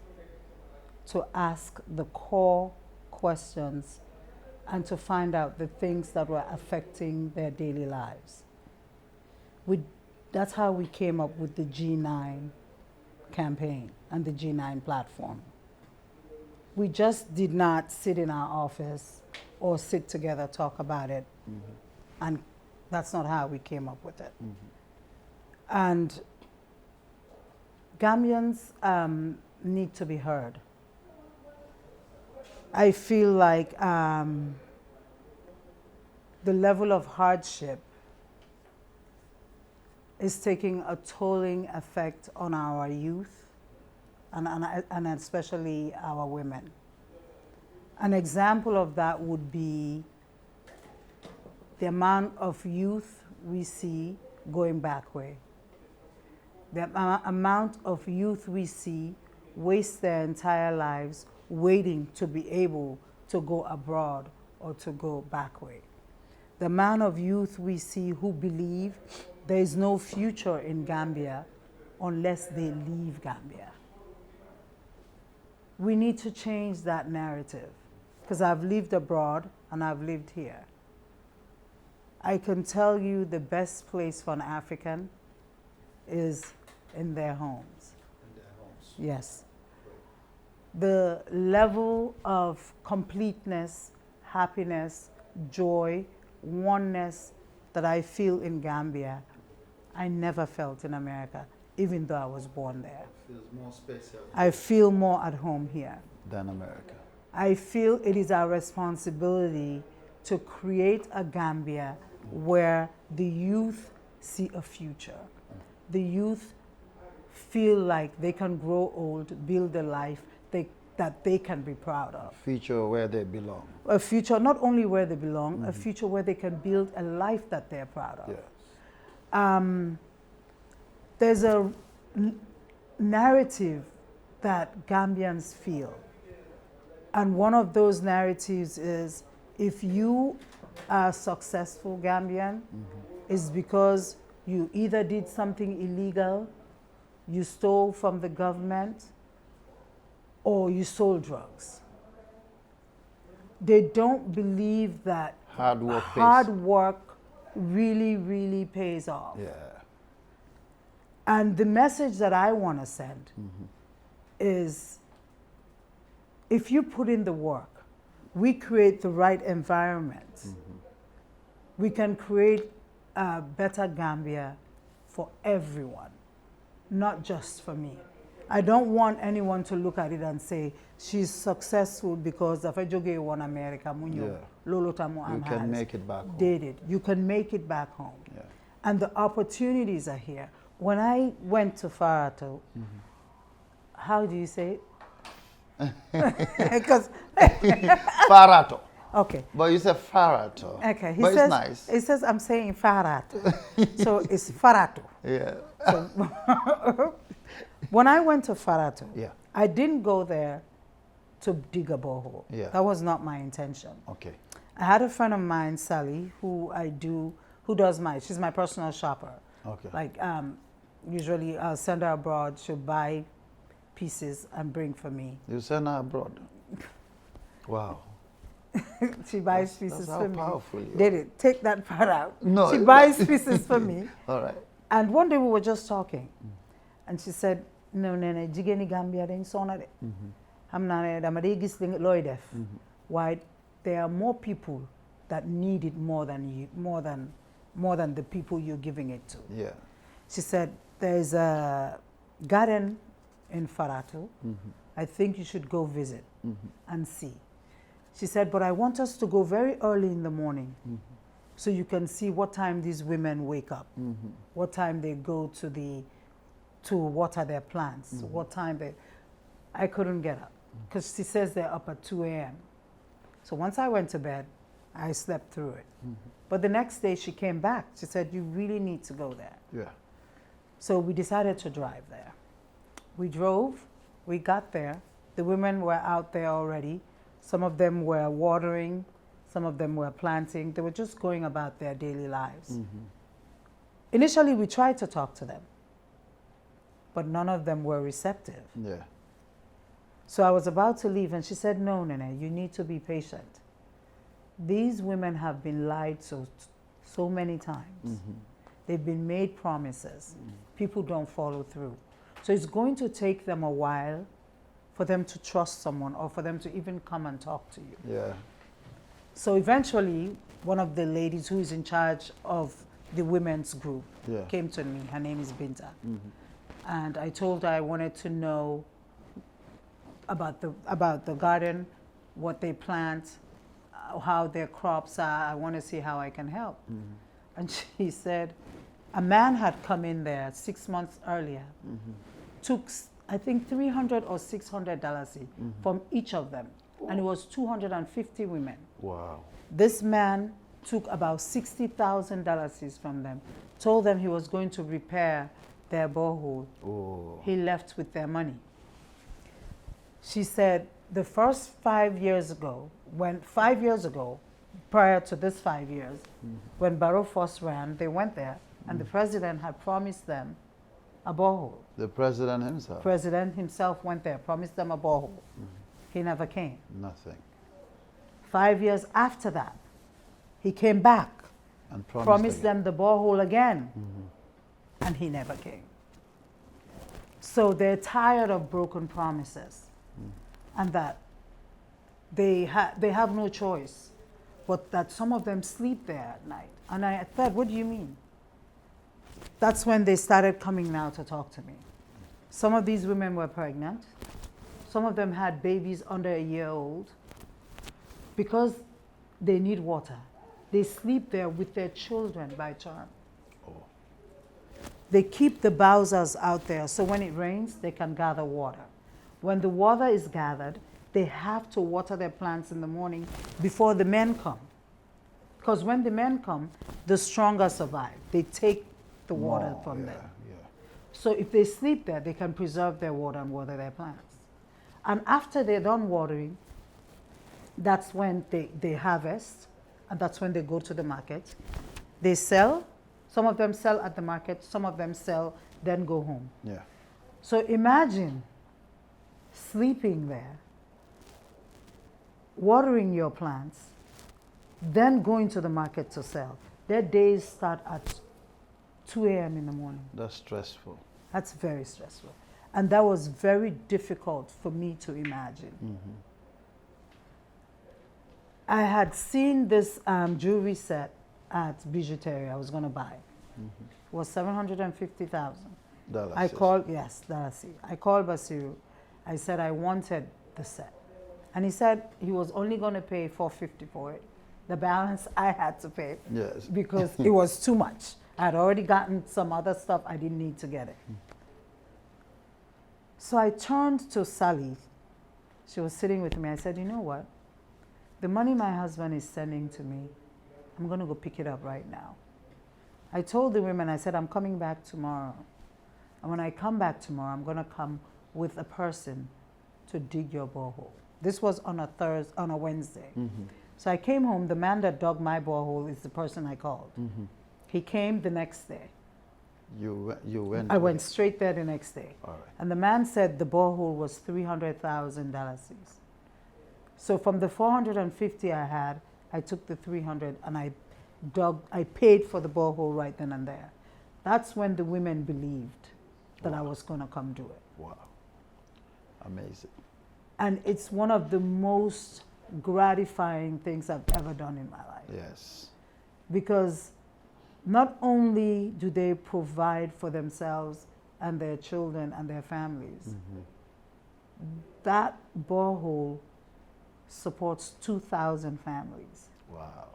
to ask the core questions and to find out the things that were affecting their daily lives. That's how we came up with the G9 campaign and the G9 platform. We just did not sit in our office or sit together, talk about it, and that's not how we came up with it. And Gambians need to be heard. I feel like the level of hardship is taking a tolling effect on our youth and especially our women. An example of that would be the amount of youth we see going backward. The amount of youth we see waste their entire lives waiting to be able to go abroad or to go backward. the amount of youth we see who believe there is no future in Gambia unless they leave Gambia. We need to change that narrative, because I've lived abroad and I've lived here. I can tell you the best place for an African is in their homes. In their homes. Yes. The level of completeness, happiness, joy, oneness that I feel in Gambia, I never felt in America, even though I was born there. Feels more special I feel more at home here. than America. I feel it is our responsibility to create a Gambia where the youth see a future. The youth feel like they can grow old, build a life that they can be proud of. Future where they belong. A future not only where they belong, a future where they can build a life that they're proud of. Yes. There's a narrative that Gambians feel. And one of those narratives is, if you are a successful Gambian, it's because you either did something illegal, you stole from the government, or you sold drugs. They don't believe that Hard work pays. hard work really, really pays off. Yeah. And the message that I want to send is, if you put in the work, we create the right environment, we can create a better Gambia for everyone, not just for me. I don't want anyone to look at it and say, she's successful because of a joge won America, munyo, lolo tamu You can make it back home. did it. You can make it back home. Yeah. And the opportunities are here. When I went to Farato, how do you say it? Because Farato. okay. But you say Farato. Okay. But it's nice. He says I'm saying Farato. So it's Farato. Yeah. When I went to Farato, Yeah. I didn't go there to dig a borehole. Yeah. That was not my intention. Okay. I had a friend of mine, Sally, who does she's my personal shopper. Okay. Like, usually I'll send her abroad, she'll buy pieces and bring for me. You send her abroad. Wow. She buys pieces that's how for me. powerful you Did it? Take that part out. No, She buys pieces for me. All right. And one day we were just talking, and she said, "No, Neneh, jigeni Gambia den sona de. Hamna dama de gis loy def. Why there are more people that need it more than you, more than the people you're giving it to." Yeah. She said, "There's a garden in Farato. I think you should go visit and see." She said, "But I want us to go very early in the morning so you can see what time these women wake up, what time they go to water their plants, what time they..." I couldn't get up because she says they're up at 2 a.m. So once I went to bed, I slept through it. But the next day she came back. She said, "You really need to go there." Yeah. So we decided to drive there. We drove, we got there. The women were out there already. Some of them were watering, some of them were planting. They were just going about their daily lives. Initially, we tried to talk to them, but none of them were receptive. Yeah. So I was about to leave, and she said, "No, Neneh, you need to be patient. These women have been lied so many times. They've been made promises. People don't follow through. So it's going to take them a while for them to trust someone or for them to even come and talk to you." Yeah. So eventually, one of the ladies who is in charge of the women's group came to me. Her name is Binta. And I told her I wanted to know about the garden, what they plant, how their crops are. I want to see how I can help. And she said, a man had come in there 6 months earlier, took, I think, $300 or $600 from each of them. And it was 250 women. Wow. This man took about $60,000 from them, told them he was going to repair their borehole. He left with their money. She said the first 5 years ago, prior to this 5 years, when Barrow first ran, they went there, and the president had promised them a borehole. The president himself? President himself went there, promised them a borehole. He never came. Nothing. 5 years after that, he came back, And promised them the borehole again, and he never came. So they're tired of broken promises, and that they have no choice, but that some of them sleep there at night. And I thought, what do you mean? That's when they started coming now to talk to me. Some of these women were pregnant. Some of them had babies under a year old. Because they need water, they sleep there with their children by turn. They keep the bowsers out there, so when it rains, they can gather water. When the water is gathered, they have to water their plants in the morning before the men come. Because when the men come, the stronger survive. They take the water from them. So if they sleep there, they can preserve their water and water their plants. And after they're done watering, that's when they harvest, and that's when they go to the market. They sell. Some of them sell at the market, some of them sell, then go home. Yeah. So imagine sleeping there, watering your plants, then going to the market to sell. Their days start at 2 a.m. in the morning. That's stressful. That's very stressful. And that was very difficult for me to imagine. I had seen this jewelry set at Bijouterie I was going to buy. It was $750,000. I called, yes, Dalasi. I called Basiru. I said I wanted the set. And he said he was only going to pay $450 for it. The balance I had to pay. Yes. Because it was too much. I had already gotten some other stuff. I didn't need to get it. So I turned to Sally. She was sitting with me. I said, you know what? The money my husband is sending to me, I'm going to go pick it up right now. I told the women, I said, I'm coming back tomorrow. And when I come back tomorrow, I'm going to come with a person to dig your borehole. This was on a Wednesday. So I came home. The man that dug my borehole is the person I called. He came the next day. You went? I went straight there the next day. All right. And the man said the borehole was $300,000. So from the 450 I had, I took the 300 and I paid for the borehole right then and there. That's when the women believed that I was going to come do it. Wow. Amazing. And it's one of the most gratifying things I've ever done in my life. Yes. Because not only do they provide for themselves and their children and their families, that borehole supports 2,000 families. Wow.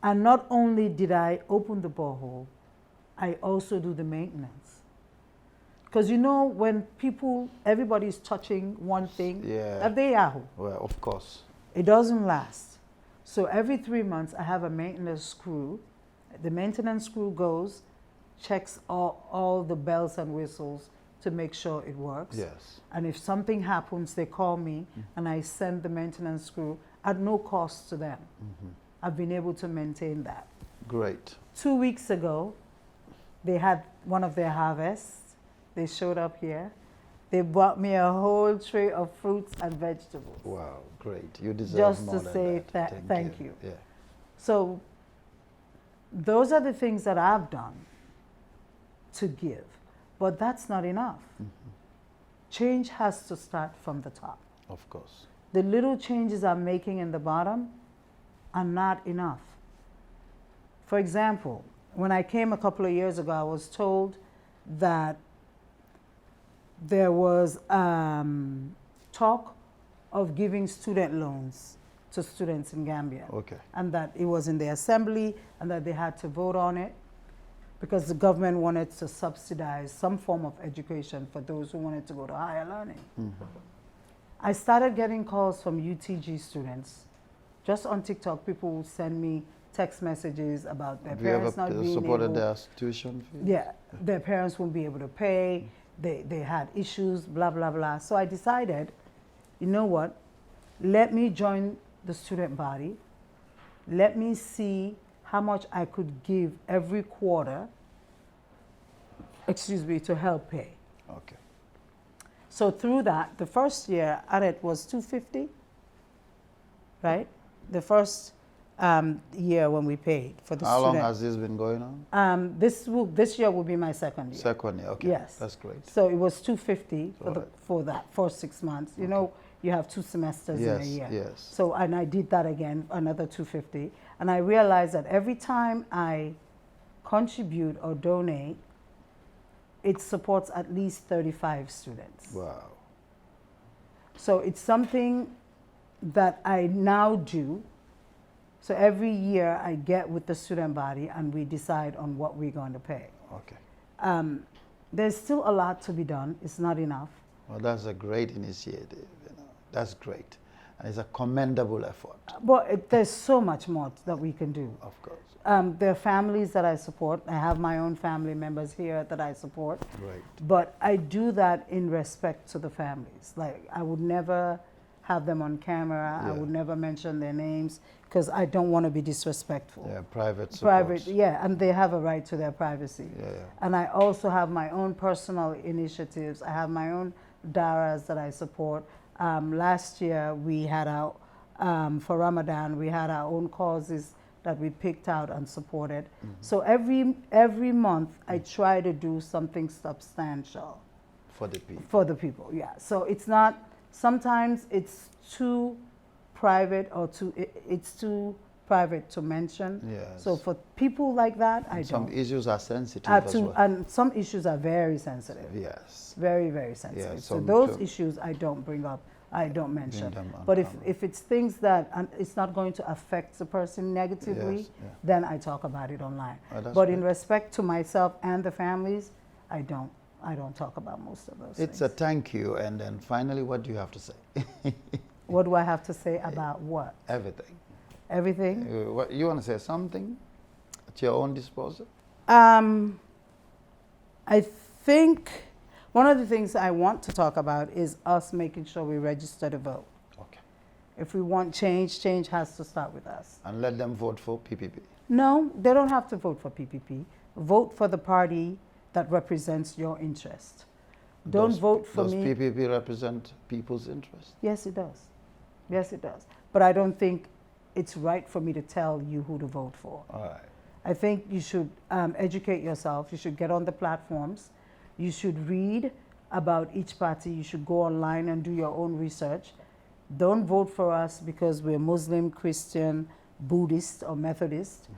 And not only did I open the borehole, I also do the maintenance. Because you know, when everybody's touching one thing, well, of course. It doesn't last. So every 3 months, I have a maintenance crew. The maintenance crew goes, checks all the bells and whistles to make sure it works. Yes. And if something happens, they call me, and I send the maintenance crew at no cost to them. I've been able to maintain that. Great. 2 weeks ago, they had one of their harvests. They showed up here. They bought me a whole tray of fruits and vegetables. Wow, great. You deserve just more to than say that. thank you. Yeah. So those are the things that I've done to give. But that's not enough. Change has to start from the top. Of course. The little changes I'm making in the bottom are not enough. For example, when I came a couple of years ago, I was told that there was talk of giving student loans to students in Gambia. Okay. And that it was in the assembly and that they had to vote on it because the government wanted to subsidize some form of education for those who wanted to go to higher learning. I started getting calls from UTG students. Just on TikTok, people would send me text messages about their parents not being able. Have you ever supported their tuition fees? Yeah, their parents won't be able to pay. They had issues, blah, blah, blah. So I decided, you know what? Let me join the student body. Let me see how much I could give every quarter, to help pay. Okay. So through that, the first year audit was $250, right? The first year when we paid for the How student. long has this been going on? This year will be my second year. Second year, okay. Yes. That's great. So it was $250 Right. for that for 6 months. You know, you have 2 semesters in a Yes, year. yes. So, and I did that again, another $250. And I realized that every time I contribute or donate, it supports at least 35 students. Wow. So it's something that I now do. So every year I get with the student body and we decide on what we're going to pay. Okay. There's still a lot to be done. It's not enough. Well, that's a great initiative. You know, that's great. And it's a commendable effort. But there's so much more that we can do. Of course. There are families that I support. I have my own family members here that I support. Right. But I do that in respect to the families. Like, I would never have them on camera. Yeah. I would never mention their names because I don't want to be disrespectful. Yeah, private support. Yeah, and they have a right to their privacy. Yeah, yeah. And I also have my own personal initiatives. I have my own daras that I support. Last year we had our, for Ramadan, we had our own causes that we picked out and supported. Mm-hmm. So every month I try to do something substantial For the people. for the people, yeah. So it's not, sometimes it's too private or it's too private to mention. Yes. So for people like that, I Some don't. issues are sensitive as well. And some issues are very sensitive. Yes. Very, very sensitive. Yeah, so some those too. issues I don't bring up, I don't mention. them on But if camera. it's things that it's not going to affect the person negatively, Yes, yeah. then I talk about it online. Oh, that's But in great. respect to myself and the families, I don't talk about most of those It's a things. thank you. And then finally, what do you have to say? What do I have to say about what? Everything. Everything? What, you want to say something at your own disposal? I think one of the things I want to talk about is us making sure we register to vote. Okay. If we want change, change has to start with us. And let them vote for PPP. No, they don't have to vote for PPP. Vote for the party that represents your interest. Don't vote for does me. Does PPP represent people's interest? Yes, it does. Yes, it does. But I don't think it's right for me to tell you who to vote for. All right. I think you should educate yourself. You should get on the platforms. You should read about each party. You should go online and do your own research. Don't vote for us because we're Muslim, Christian, Buddhist, or Methodist.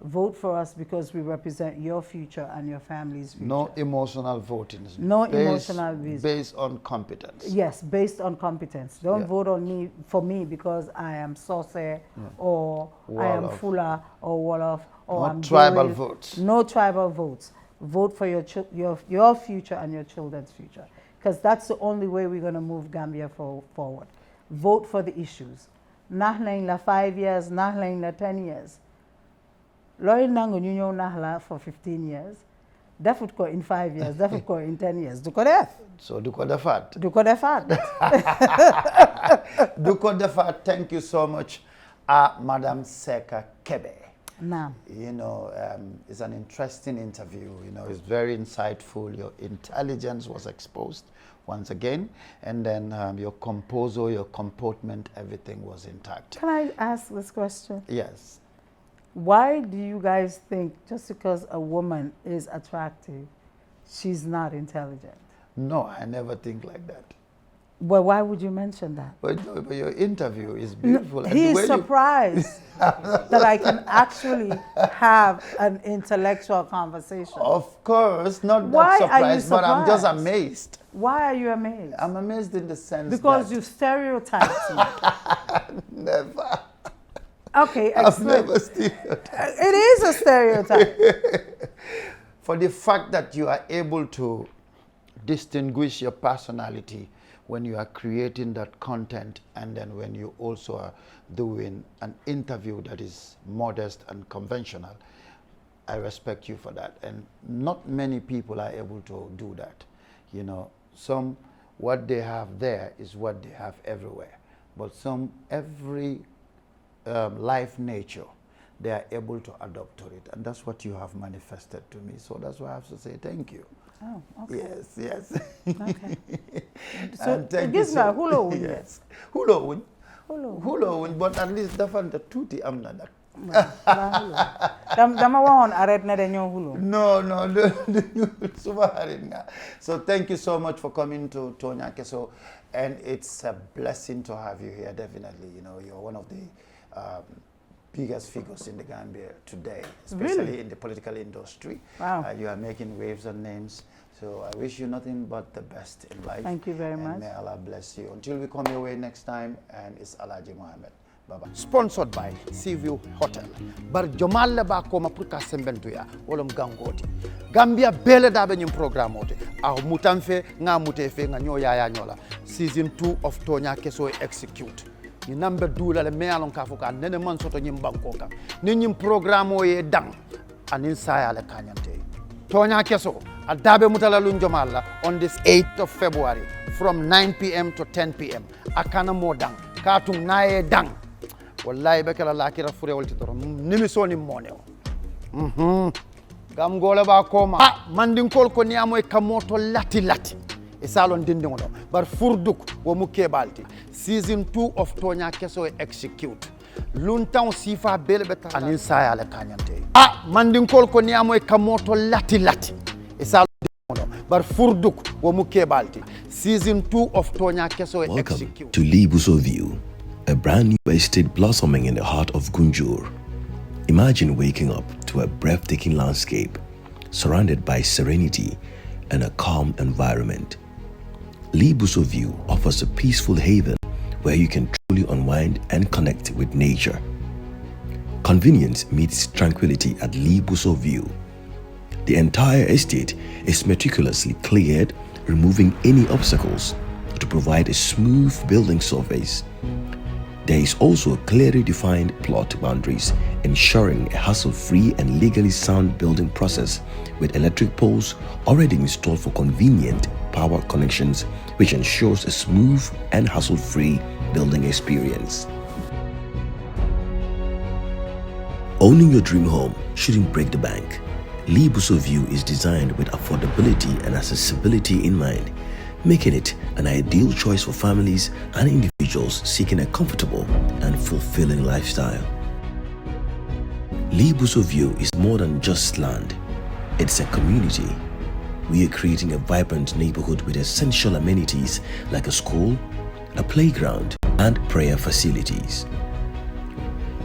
Vote for us because we represent your future and your family's future. No emotional voting. No emotional reason. Based on competence. Yes, based on competence. Don't Yeah. vote on me for me because I am Sose or I am Wolof. Fula or Wolof or No I'm tribal Joel. votes. No tribal votes. Vote for your future and your children's future because that's the only way we're going to move Gambia forward. Vote for the issues. Nahlain la 5 years, nahlain la 10 years. Lawyer nango nyunyo nahla for 15 years. Defut ko in 5 years, defut ko in 10 years. Duko def. So Duko Defat. Duko defat. Duko Defat, thank you so much, Madam Secka Kebbeh. Nah. You know, it's an interesting interview. You know, it's very insightful. Your intelligence was exposed once again, and then your composure, your comportment, everything was intact. Can I ask this question? Yes. Why do you guys think just because a woman is attractive, she's not intelligent? No, I never think like that. Well, why would you mention that? But your interview is beautiful. and the He's way you- surprised that I can actually have an intellectual conversation. Of course, not Why that are you surprised, but I'm just surprised? amazed. Why are you amazed? I'm amazed in the sense Because that you stereotyped me. never. Okay, I've explain. never seen it. It is a stereotype. For the fact that you are able to distinguish your personality when you are creating that content, and then when you also are doing an interview that is modest and conventional, I respect you for that. And not many people are able to do that. You know, what they have there is what they have everywhere. But every life nature, they are able to adopt to it. And that's what you have manifested to me. So that's why I have to say thank you. Oh, okay. Yes, yes. Okay. So it gives me a hulo. Yes. Hulo, but at least the fan the tuti am na nak. Dama wahon arret na de ñoo hulo. No, super nga. So thank you so much for coming to Tonyaa Kesso, and it's a blessing to have you here. Definitely, you know, you're one of the biggest figures in the Gambia today, especially really? in the political industry. Wow. You are making waves and names. So I wish you nothing but the best in life. Thank you very much. May Allah bless you. Until we come your way next time, and it's Alhaji Mohammed. Bye-bye. Sponsored by Seaview Hotel. Bar Jomal ba koma purka sembentuya wolom gangoti. Gambia bele dabe nyum programme oti. Aw mutamfe nga mutefe nga nyo yaya nyola. Season 2 of Tonyaa Kesso execute. Ni number dula le me alon kafuka nene man soto nyim banko kan. Ni nyim programme o ye dang anin saya le kanyante. Tonyaa Kesso adabe mutala lunjomalla on this 8th of February from 9 p.m. to 10 p.m. Akana mo dang katung nae dang. Wallahi bekala lakira fure wolti toro nimisoni moneo. Gam gola ba koma mandin kol ko niamo e kamoto lati e salon dindi ngono bar furduk wo mukke balti. Season 2 of Tonyaa Kesso execute luntan sifa belbeta anin saya le kanyante mandin kol ko niamo e kamoto lati e salon dindi ngono bar furduk wo mukke balti. Season 2 of Tonyaa Kesso execute. Welcome to Libuso View, a brand new estate blossoming in the heart of Gunjur. Imagine waking up to a breathtaking landscape surrounded by serenity and a calm environment. Libuso View offers a peaceful haven where you can truly unwind and connect with nature. Convenience meets tranquility at Libuso View. The entire estate is meticulously cleared, removing any obstacles to provide a smooth building surface. There is also clearly defined plot boundaries, ensuring a hassle-free and legally sound building process with electric poles already installed for convenient power connections, which ensures a smooth and hassle-free building experience. Owning your dream home shouldn't break the bank. Libuso View is designed with affordability and accessibility in mind, making it an ideal choice for families and individuals seeking a comfortable and fulfilling lifestyle. Libuso View is more than just land. It's a community. We are creating a vibrant neighborhood with essential amenities like a school, a playground, and prayer facilities.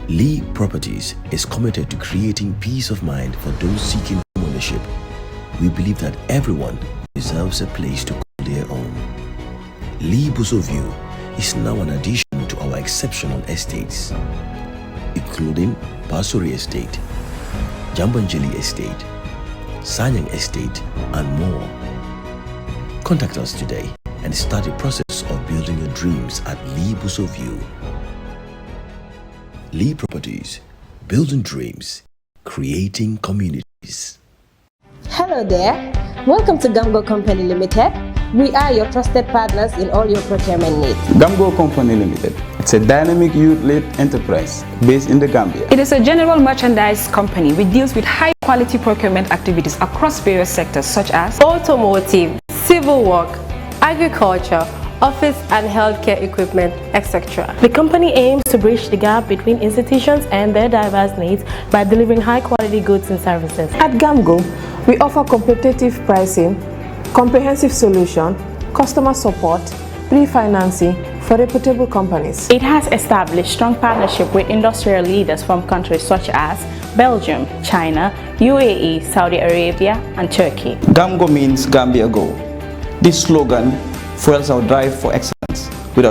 Lee Properties is committed to creating peace of mind for those seeking ownership. We believe that everyone deserves a place to call their own. Libuso View is now an addition to our exceptional estates, including Basuri Estate, Jambanjeli Estate, Sanyang Estate, and more. Contact us today and start the process of building your dreams at Libuso View. Lee Properties, building dreams, creating communities. Hello there. Welcome to Gamgo Company Limited. We are your trusted partners in all your procurement needs. Gamgo Company Limited. It's a dynamic youth-led enterprise based in the Gambia. It is a general merchandise company which deals with high-quality procurement activities across various sectors such as automotive, civil work, agriculture, office and healthcare equipment, etc. The company aims to bridge the gap between institutions and their diverse needs by delivering high-quality goods and services. At Gamgo, we offer competitive pricing, comprehensive solution, customer support, pre-financing for reputable companies. It has established strong partnership with industrial leaders from countries such as Belgium, China, UAE, Saudi Arabia, and Turkey. Gamgo means Gambia Go. This slogan fuels our drive for excellence.